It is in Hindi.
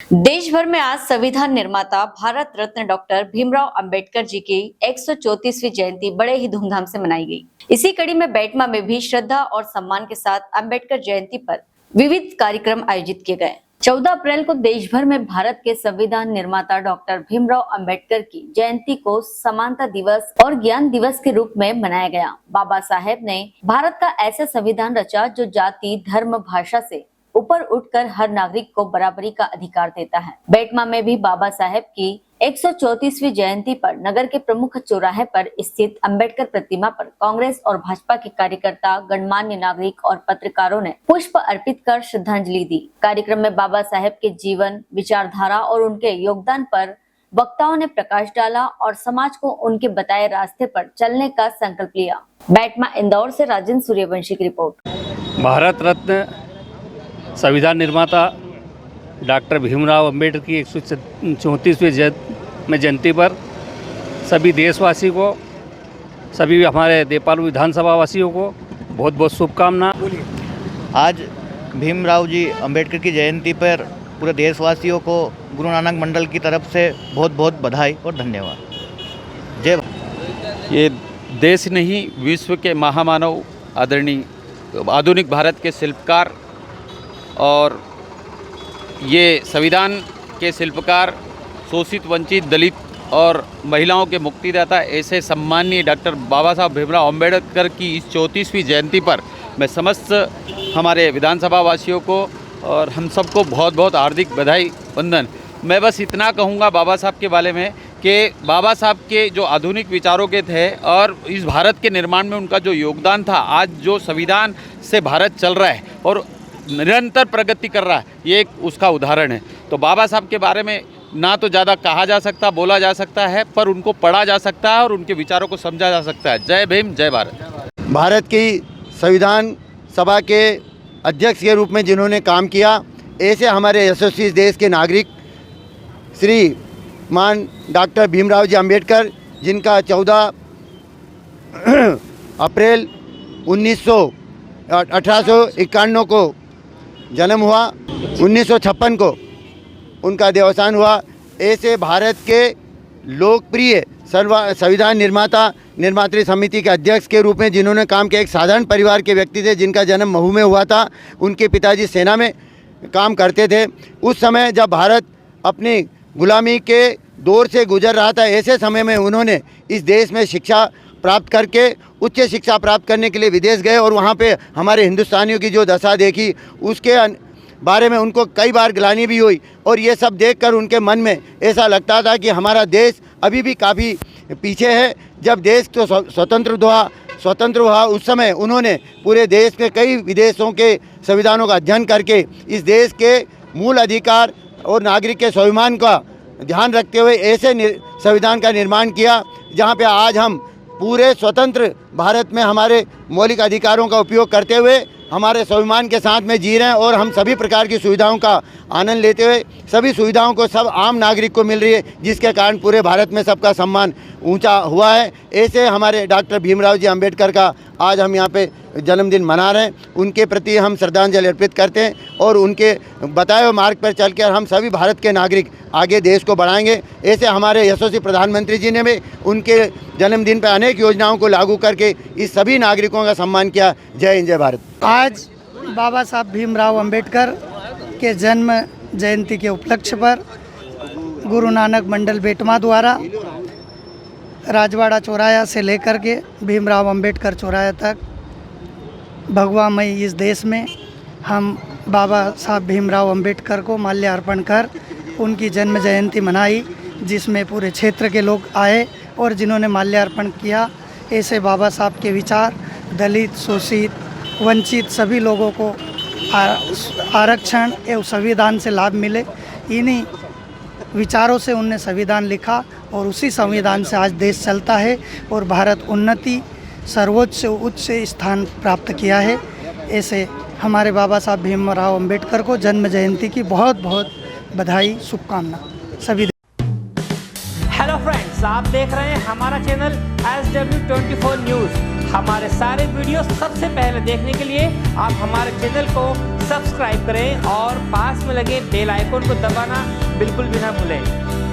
देश भर में आज संविधान निर्माता भारत रत्न डॉक्टर भीमराव अंबेडकर जी की 134वीं जयंती बड़े ही धूमधाम से मनाई गई। इसी कड़ी में बेटमा में भी श्रद्धा और सम्मान के साथ अंबेडकर जयंती पर विविध कार्यक्रम आयोजित किए गए। 14 अप्रैल को देश भर में भारत के संविधान निर्माता डॉक्टर भीमराव अंबेडकर की जयंती को समानता दिवस और ज्ञान दिवस के रूप में मनाया गया। बाबा साहेब ने भारत का ऐसा संविधान रचा जो जाति, धर्म, भाषा से ऊपर उठकर हर नागरिक को बराबरी का अधिकार देता है। बेटमा में भी बाबा साहेब की 134वीं जयंती पर नगर के प्रमुख चौराहे पर स्थित अंबेडकर प्रतिमा पर कांग्रेस और भाजपा के कार्यकर्ता, गणमान्य नागरिक और पत्रकारों ने पुष्प अर्पित कर श्रद्धांजलि दी। कार्यक्रम में बाबा साहेब के जीवन, विचारधारा और उनके योगदान पर वक्ताओं ने प्रकाश डाला और समाज को उनके बताए रास्ते पर चलने का संकल्प लिया। बेटमा इंदौर से राजेंद्र सूर्यवंशी की रिपोर्ट। भारत रत्न संविधान निर्माता डॉक्टर भीमराव अंबेडकर की 134वीं जयंती पर सभी देशवासी को, सभी हमारे देपालू विधानसभा वासियों को बहुत बहुत शुभकामना। आज भीमराव जी अंबेडकर की जयंती पर पूरे देशवासियों को गुरु नानक मंडल की तरफ से बहुत बहुत बधाई और धन्यवाद। जय। ये देश नहीं, विश्व के महामानव आदरणीय आधुनिक भारत के शिल्पकार और ये संविधान के शिल्पकार, शोषित, वंचित, दलित और महिलाओं के मुक्तिदाता ऐसे सम्माननीय डॉक्टर बाबा साहब भीमराव अंबेडकर की इस 34वीं जयंती पर मैं समस्त हमारे विधानसभा वासियों को और हम सबको बहुत बहुत हार्दिक बधाई वंदन। मैं बस इतना कहूँगा बाबा साहब के बारे में कि बाबा साहब के जो आधुनिक विचारों के थे और इस भारत के निर्माण में उनका जो योगदान था, आज जो संविधान से भारत चल रहा है और निरंतर प्रगति कर रहा है, ये एक उसका उदाहरण है। तो बाबा साहब के बारे में ना तो ज़्यादा कहा जा सकता, बोला जा सकता है, पर उनको पढ़ा जा सकता है और उनके विचारों को समझा जा सकता है। जय भीम, जय भारत। भारत की संविधान सभा के अध्यक्ष के रूप में जिन्होंने काम किया, ऐसे हमारे यशस्वी देश के नागरिक श्री मान डॉक्टर भीमराव जी अंबेडकर, जिनका 14 अप्रैल 1851 को जन्म हुआ, 1956 को उनका देवसान हुआ। ऐसे भारत के लोकप्रिय संविधान निर्मात्री समिति के अध्यक्ष के रूप में जिन्होंने काम किया, एक साधारण परिवार के व्यक्ति थे जिनका जन्म महू में हुआ था। उनके पिताजी सेना में काम करते थे। उस समय जब भारत अपनी गुलामी के दौर से गुजर रहा था, ऐसे समय में उन्होंने इस देश में शिक्षा प्राप्त करके उच्च शिक्षा प्राप्त करने के लिए विदेश गए और वहाँ पे हमारे हिंदुस्तानियों की जो दशा देखी, उसके बारे में उनको कई बार ग्लानि भी हुई और ये सब देखकर उनके मन में ऐसा लगता था कि हमारा देश अभी भी काफ़ी पीछे है। जब देश तो स्वतंत्र हुआ उस समय उन्होंने पूरे देश के कई विदेशों के संविधानों का अध्ययन करके इस देश के मूल अधिकार और नागरिक के स्वाभिमान का ध्यान रखते हुए ऐसे संविधान का निर्माण किया जहाँ पे आज हम पूरे स्वतंत्र भारत में हमारे मौलिक अधिकारों का उपयोग करते हुए हमारे स्वाभिमान के साथ में जी रहे हैं और हम सभी प्रकार की सुविधाओं का आनंद लेते हुए सभी सुविधाओं को सब आम नागरिक को मिल रही है, जिसके कारण पूरे भारत में सबका सम्मान ऊंचा हुआ है। ऐसे हमारे डॉक्टर भीमराव जी अंबेडकर का आज हम यहाँ पे जन्मदिन मना रहे हैं। उनके प्रति हम श्रद्धांजलि अर्पित करते हैं और उनके बताए हुए मार्ग पर चलकर हम सभी भारत के नागरिक आगे देश को बढ़ाएंगे। ऐसे हमारे यशस्वी प्रधानमंत्री जी ने भी उनके जन्मदिन पर अनेक योजनाओं को लागू करके इस सभी नागरिकों का सम्मान किया। जय हिंद, जय भारत। आज बाबा साहब भीमराव अंबेडकर के जन्म जयंती के उपलक्ष्य पर गुरु नानक मंडल बेटमा द्वारा राजवाड़ा चौराया से लेकर के भीमराव अंबेडकर चौराया तक भगवामयी इस देश में हम बाबा साहब भीमराव अंबेडकर को माल्यार्पण कर उनकी जन्म जयंती मनाई, जिसमें पूरे क्षेत्र के लोग आए और जिन्होंने माल्यार्पण किया। ऐसे बाबा साहब के विचार दलित, शोषित, वंचित सभी लोगों को आरक्षण एवं संविधान से लाभ मिले, इन्हीं विचारों से उनने संविधान लिखा और उसी संविधान से आज देश चलता है और भारत उन्नति सर्वोच्च से उच्च स्थान प्राप्त किया है। ऐसे हमारे बाबा साहब भीमराव अंबेडकर को जन्म जयंती की बहुत बहुत बधाई, शुभकामना सभी। हेलो फ्रेंड्स, आप देख रहे हैं हमारा चैनल SW24 न्यूज़। हमारे सारे वीडियो सबसे पहले देखने के लिए आप हमारे चैनल को सब्सक्राइब करें और पास में लगे बेल आइकन को दबाना बिल्कुल भी ना भूलें।